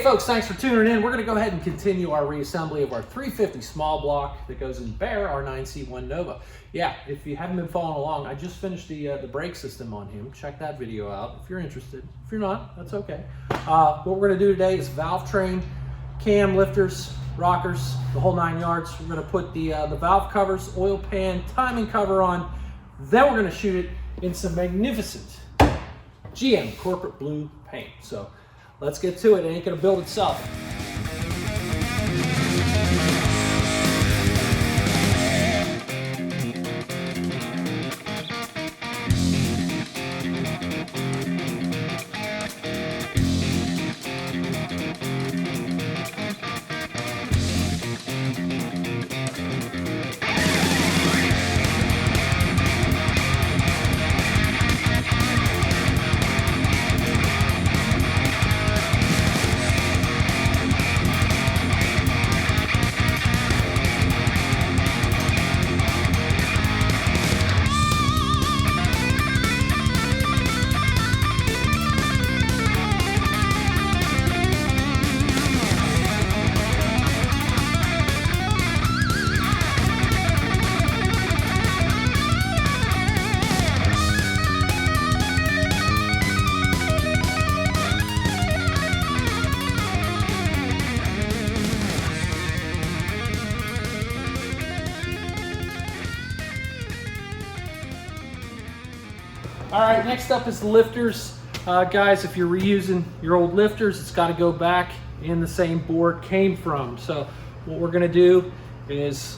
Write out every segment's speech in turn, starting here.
folks, thanks for tuning in. We're going to go ahead and continue our reassembly of our 350 small block that goes in Bear, our 9C1 Nova. Yeah, if you haven't been following along, I just finished the brake system on him. Check that video out if you're interested. If you're not, that's okay. What we're going to do today is Valvetrain, cam lifters, rockers, the whole 9 yards. We're going to put the valve covers, oil pan, timing cover on. Then we're going to shoot it in some magnificent GM corporate blue paint. So let's get to it. It ain't gonna build itself. All right, next up is the lifters. Guys, if you're reusing your old lifters, it's got to go back in the same bore it came from. So what we're gonna do is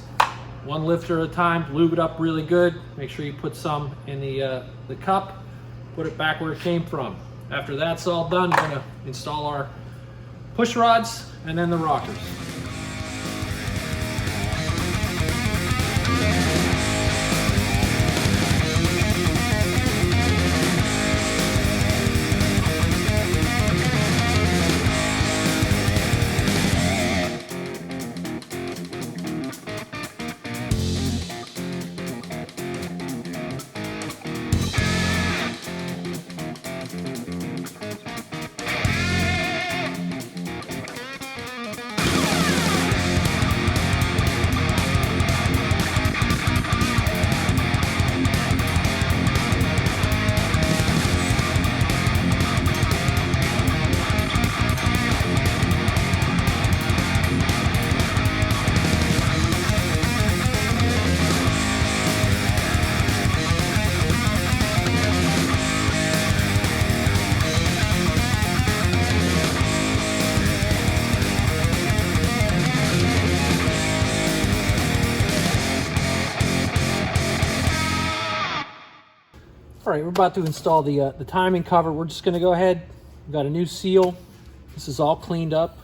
one lifter at a time, lube it up really good. Make sure you put some in the cup, put it back where it came from. After that's all done, we're gonna install our push rods and then the rockers. All right, we're about to install the timing cover. We're just gonna go ahead, we've got a new seal. This is all cleaned up.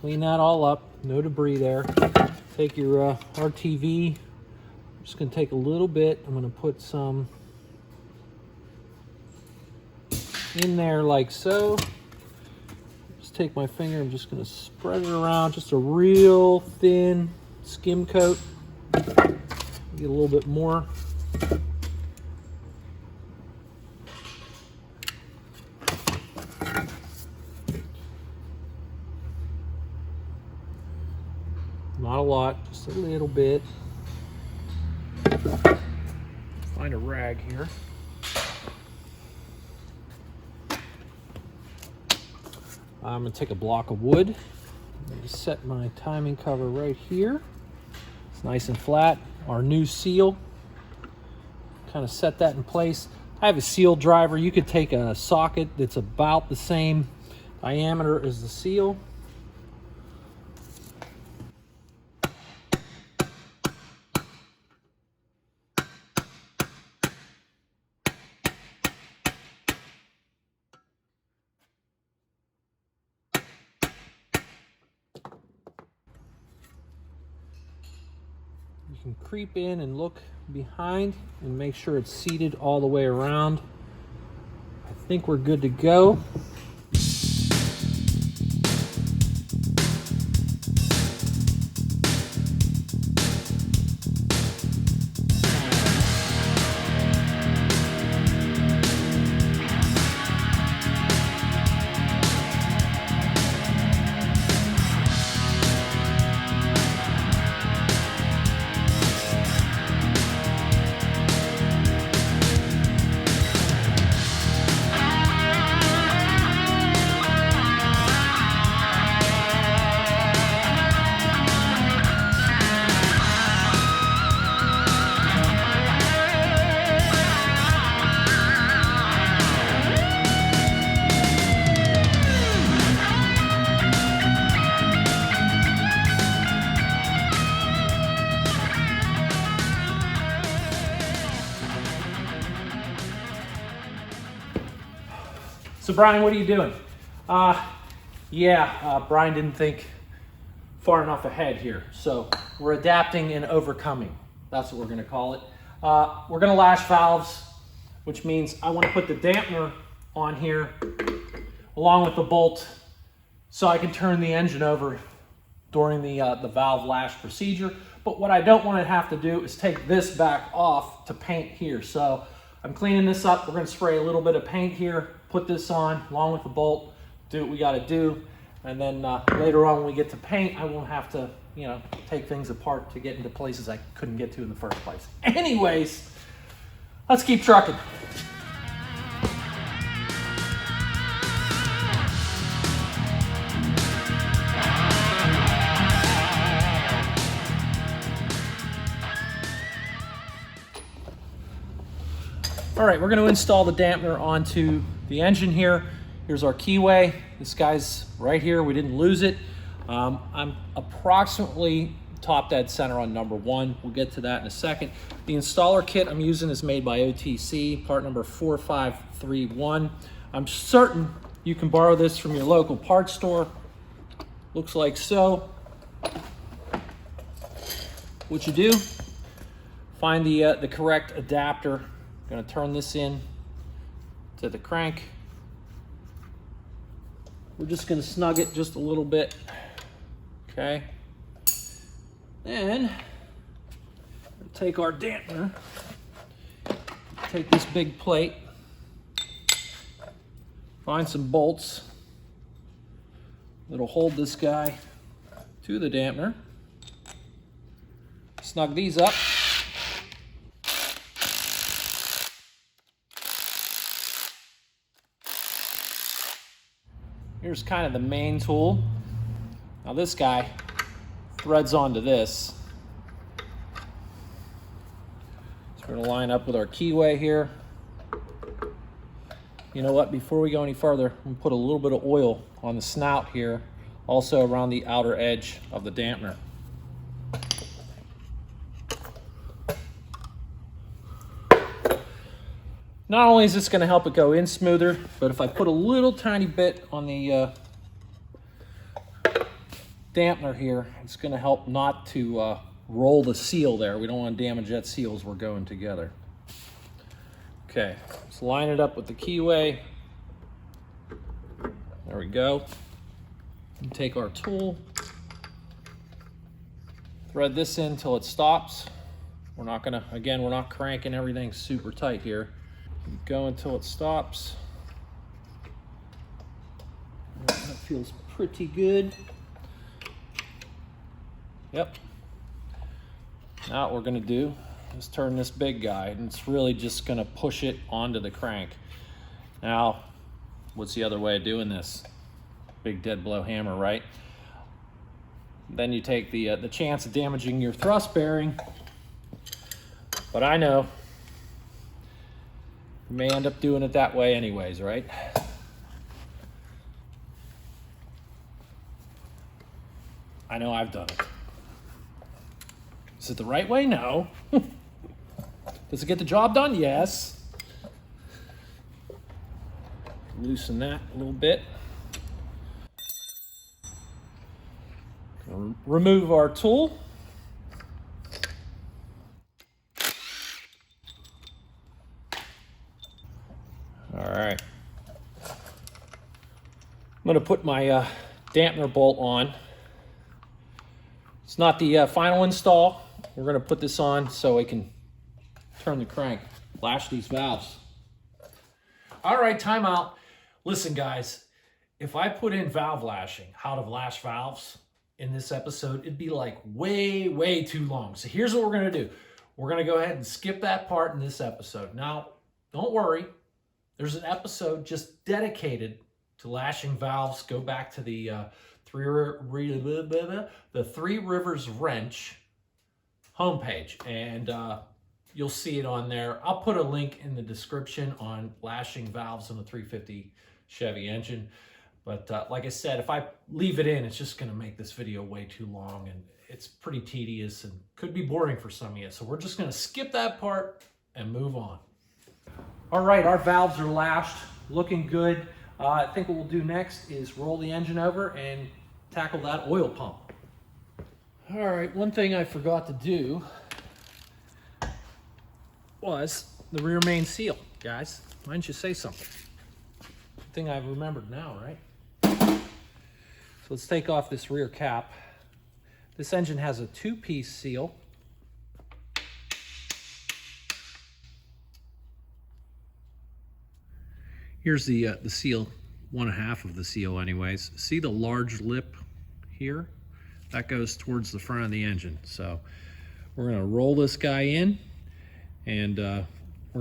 Clean that all up, no debris there. Take your RTV. I'm just gonna take a little bit. I'm gonna put some in there like so. Just take my finger, I'm just gonna spread it around, just a real thin skim coat. Get a little bit more. Not a lot, just a little bit. Find a rag here. I'm gonna take a block of wood. I'm gonna set my timing cover right here. It's nice and flat. Our new seal. Kind of set that in place. I have a seal driver. You could take a socket that's about the same diameter as the seal. You can creep in and look behind and make sure it's seated all the way around. I think we're good to go. So Brian, what are you doing? Brian didn't think far enough ahead here. So we're adapting and overcoming. That's what we're gonna call it. We're gonna lash valves, which means I wanna put the dampener on here along with the bolt so I can turn the engine over during the valve lash procedure. But what I don't want to have to do is take this back off to paint here. So I'm cleaning this up. We're going to spray a little bit of paint here, put this on along with the bolt, do what we got to do. And then later on when we get to paint, I won't have to, take things apart to get into places I couldn't get to in the first place. Anyways, let's keep trucking. All right, we're going to install the dampener onto the engine here. Here's our keyway. This guy's right here. We didn't lose it. I'm approximately top dead center on number 1. We'll get to that in a second. The installer kit I'm using is made by OTC, part number 4531. I'm certain you can borrow this from your local parts store. Looks like so. What you do, find the correct adapter. Going to turn this in to the crank. We're just going to snug it just a little bit. Okay. Then take our dampener, take this big plate, find some bolts that'll hold this guy to the dampener. Snug these up. Here's kind of the main tool. Now this guy threads onto this. So we're gonna line up with our keyway here. You know what, before we go any further, I'm gonna put a little bit of oil on the snout here, also around the outer edge of the dampener. Not only is this going to help it go in smoother, but if I put a little tiny bit on the dampener here, it's going to help not to roll the seal there. We don't want to damage that seal as we're going together. Okay, let's line it up with the keyway. There we go. And take our tool, thread this in until it stops. We're not going to, again, we're not cranking everything super tight here. Go until it stops. That feels pretty good. Yep. Now what we're going to do is turn this big guy, and it's really just going to push it onto the crank. Now, what's the other way of doing this? Big dead blow hammer, right? Then you take the chance of damaging your thrust bearing. But I know you may end up doing it that way anyways, right? I know I've done it. Is it the right way? No. Does it get the job done? Yes. Loosen that a little bit. Remove our tool. All right. I'm going to put my dampener bolt on. It's not the final install. We're going to put this on so I can turn the crank, lash these valves. All right, time out. Listen, guys, if I put in valve lashing, how to lash valves in this episode, it'd be like way, way too long. So here's what we're going to do. We're going to go ahead and skip that part in this episode. Now, don't worry. There's an episode just dedicated to lashing valves. Go back to the Three Rivers Wrench homepage, and you'll see it on there. I'll put a link in the description on lashing valves on the 350 Chevy engine. But like I said, if I leave it in, it's just going to make this video way too long, and it's pretty tedious and could be boring for some of you. So we're just going to skip that part and move on. All right, our valves are lashed, looking good. I think what we'll do next is roll the engine over and tackle that oil pump. All right, one thing I forgot to do was the rear main seal, guys. Why didn't you say something? Good thing I've remembered now, right? So let's take off this rear cap. This engine has a 2-piece seal. Here's the seal, 1/2 of the seal anyways. See the large lip here? That goes towards the front of the engine. So we're gonna roll this guy in, and we're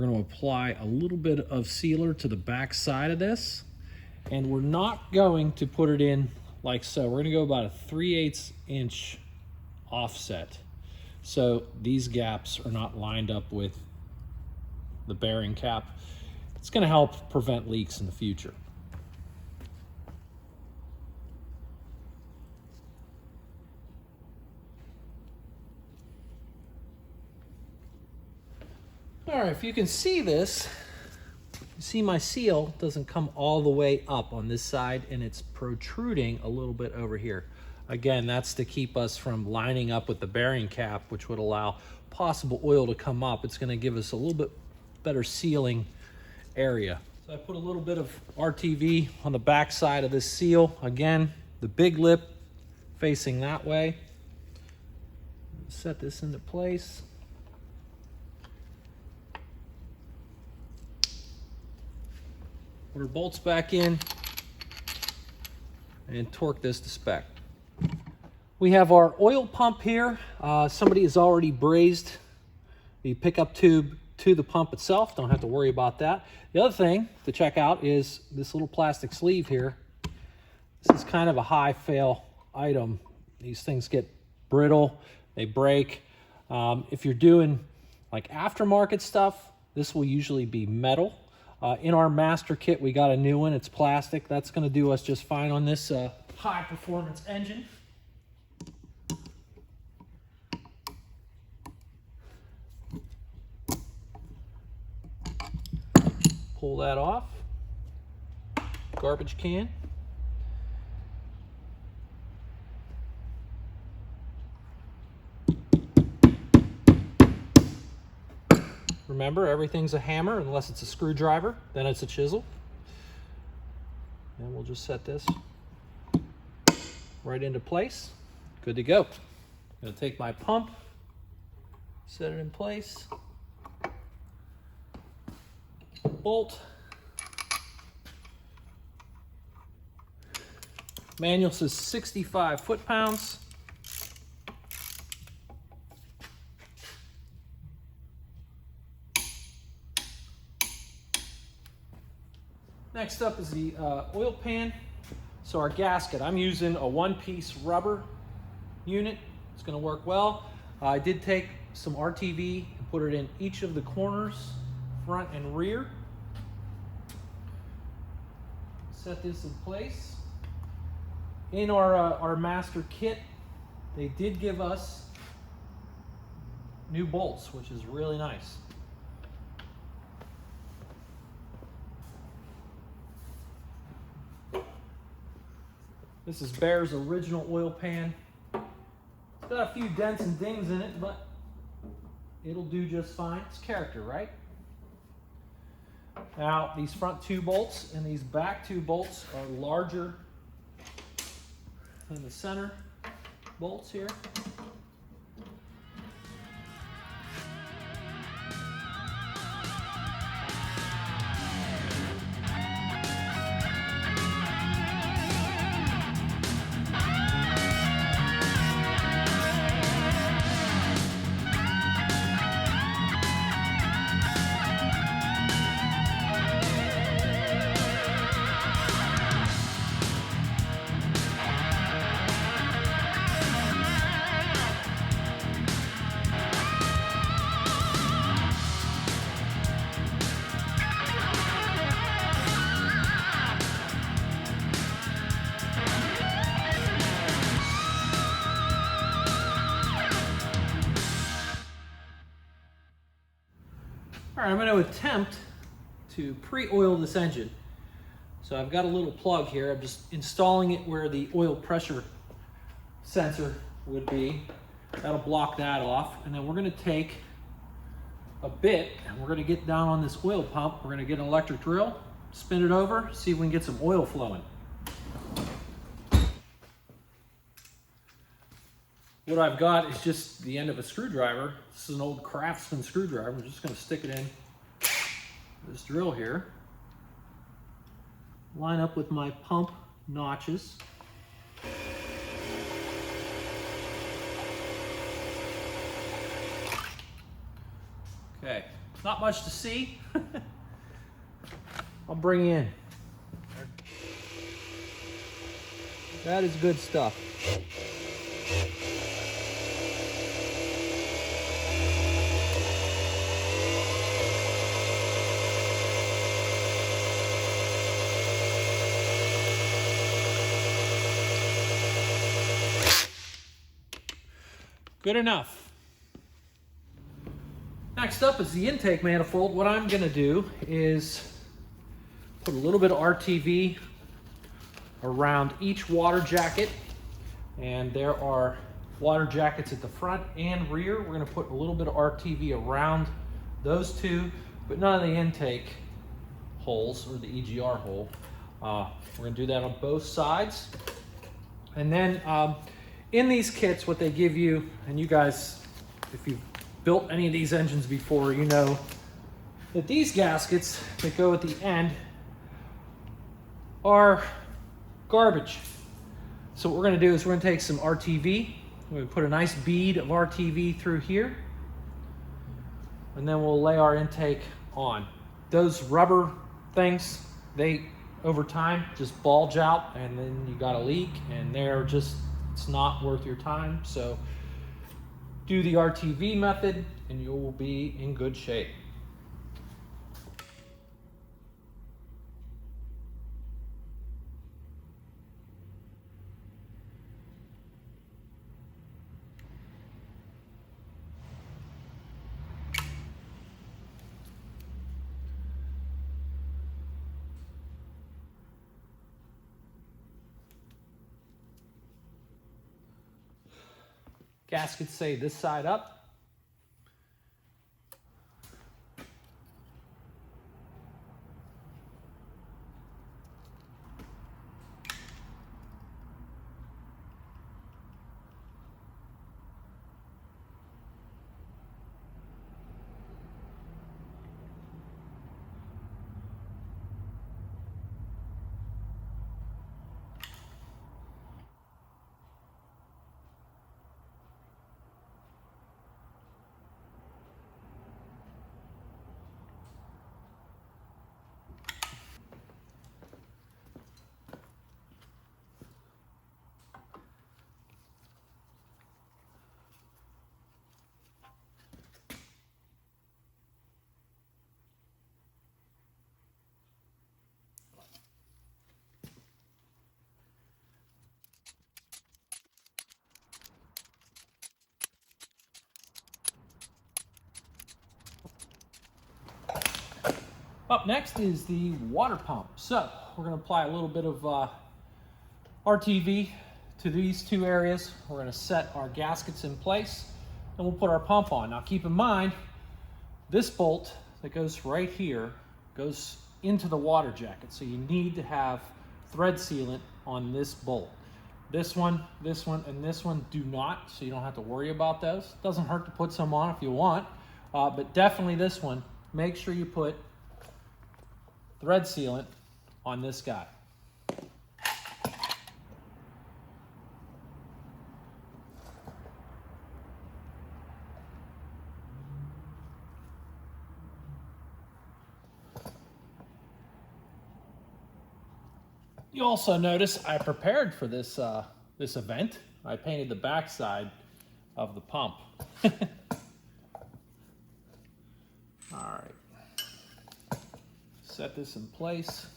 gonna apply a little bit of sealer to the back side of this. And we're not going to put it in like so. We're gonna go about a 3/8 inch offset. So these gaps are not lined up with the bearing cap. It's gonna help prevent leaks in the future. All right, if you can see this, you see my seal doesn't come all the way up on this side, and it's protruding a little bit over here. Again, that's to keep us from lining up with the bearing cap, which would allow possible oil to come up. It's gonna give us a little bit better sealing area. So I put a little bit of RTV on the back side of this seal. Again, the big lip facing that way. Set this into place. Put our bolts back in and torque this to spec. We have our oil pump here. Somebody has already brazed the pickup tube to the pump itself. Don't have to worry about that. The other thing to check out is this little plastic sleeve here. This is kind of a high fail item. These things get brittle, they break. If you're doing like aftermarket stuff, this will usually be metal. In our master kit, we got a new one. It's plastic. That's going to do us just fine on this high performance engine. Pull that off. Garbage can. Remember, everything's a hammer unless it's a screwdriver, then it's a chisel. And we'll just set this right into place. Good to go. I'm going to take my pump, set it in place, bolt. Manual says 65 foot-pounds. Next up is the oil pan. So our gasket, I'm using a 1-piece rubber unit. It's going to work well. I did take some RTV and put it in each of the corners, front and rear. Set this in place. In our master kit, they did give us new bolts, which is really nice. This is Bear's original oil pan. It's got a few dents and dings in it, but it'll do just fine. It's character, right? Now, these front 2 bolts and these back 2 bolts are larger than the center bolts here. All right, I'm going to attempt to pre-oil this engine. So I've got a little plug here. I'm just installing it where the oil pressure sensor would be. That'll block that off. And then we're gonna take a bit and we're gonna get down on this oil pump. We're gonna get an electric drill, spin it over, see if we can get some oil flowing. What I've got is just the end of a screwdriver. This is an old Craftsman screwdriver. I'm just gonna stick it in this drill here. Line up with my pump notches. Okay, not much to see. I'll bring in. That is good stuff. Good enough. Next up is the intake manifold. What I'm gonna do is put a little bit of RTV around each water jacket. And there are water jackets at the front and rear. We're gonna put a little bit of RTV around those two, but none of the intake holes or the EGR hole. We're gonna do that on both sides. And then in these kits, what they give you, and you guys, if you've built any of these engines before, you know that these gaskets that go at the end are garbage. So what we're gonna do is we're gonna take some RTV, we're gonna put a nice bead of RTV through here, and then we'll lay our intake on. Those rubber things, they, over time, just bulge out, and then you got a leak, and they're just, it's not worth your time. So do the RTV method and you will be in good shape. Gaskets say this side up. Up next is the water pump. So we're going to apply a little bit of RTV to these two areas. We're going to set our gaskets in place and we'll put our pump on. Now keep in mind, this bolt that goes right here goes into the water jacket. So you need to have thread sealant on this bolt. This one, and this one do not, so you don't have to worry about those. Doesn't hurt to put some on if you want, but definitely this one, make sure you put thread sealant on this guy. You also notice I prepared for this this event. I painted the backside of the pump. All right. Set this in place.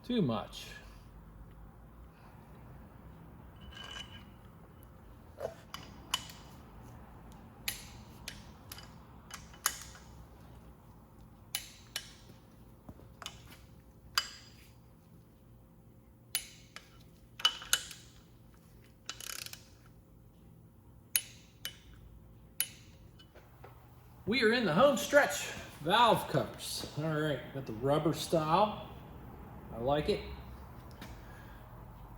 Too much. We are in the home stretch. Valve covers. All right, got the rubber style. I like it.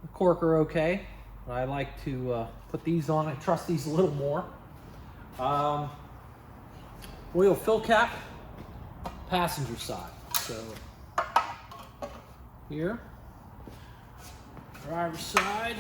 The cork are okay. I like to put these on. I trust these a little more. Oil fill cap, passenger side. So here, driver's side.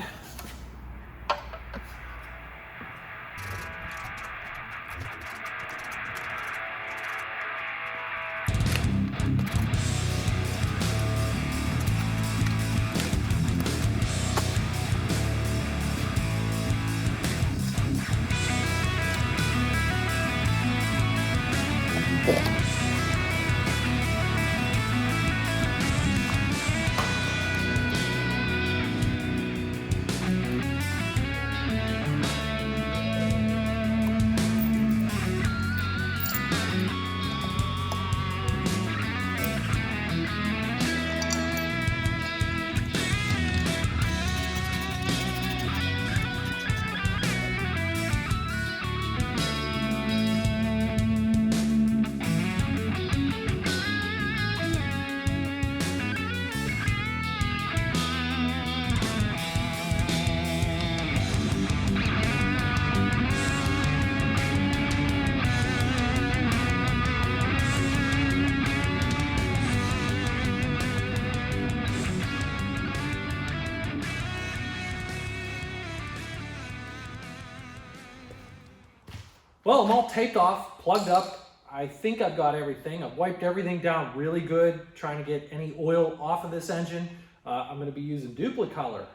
Well, I'm all taped off, plugged up. I think I've got everything. I've wiped everything down really good, trying to get any oil off of this engine. I'm going to be using Duplicolor.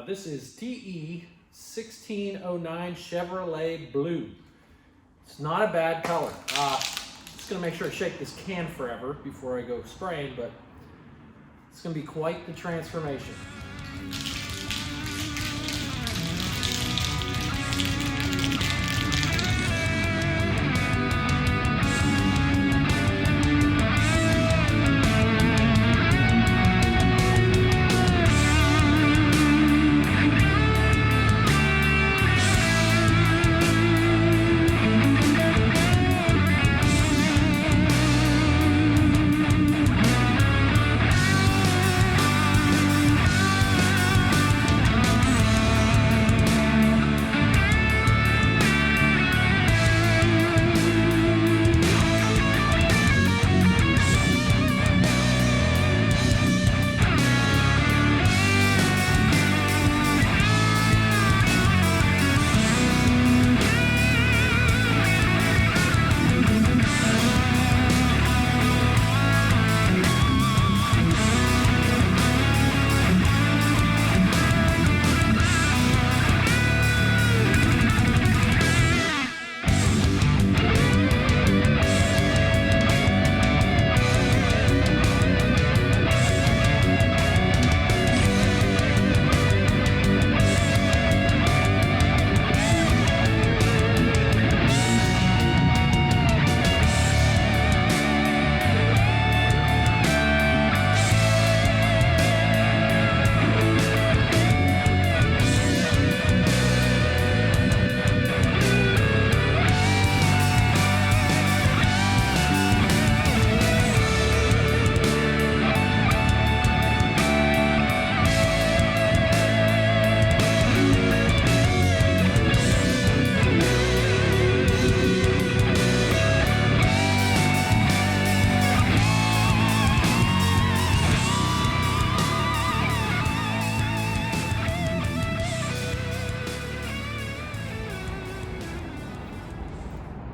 This is TE 1609 Chevrolet Blue. It's not a bad color. Just going to make sure I shake this can forever before I go spraying, but it's going to be quite the transformation.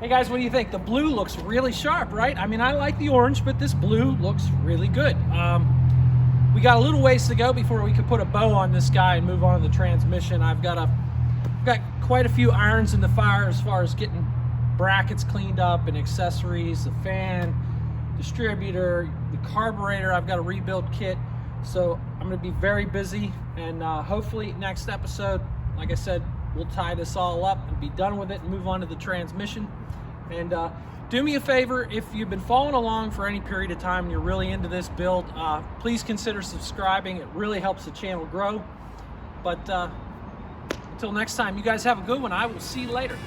Hey guys, what do you think? The blue looks really sharp, right? I mean, I like the orange, but this blue looks really good. We got a little ways to go before we can put a bow on this guy and move on to the transmission. I've got quite a few irons in the fire as far as getting brackets cleaned up and accessories, the fan, distributor, the carburetor. I've got a rebuild kit. So I'm gonna be very busy, and hopefully next episode, like I said, we'll tie this all up and be done with it and move on to the transmission. And do me a favor, if you've been following along for any period of time and you're really into this build, please consider subscribing. It really helps the channel grow. But until next time, you guys have a good one. I will see you later.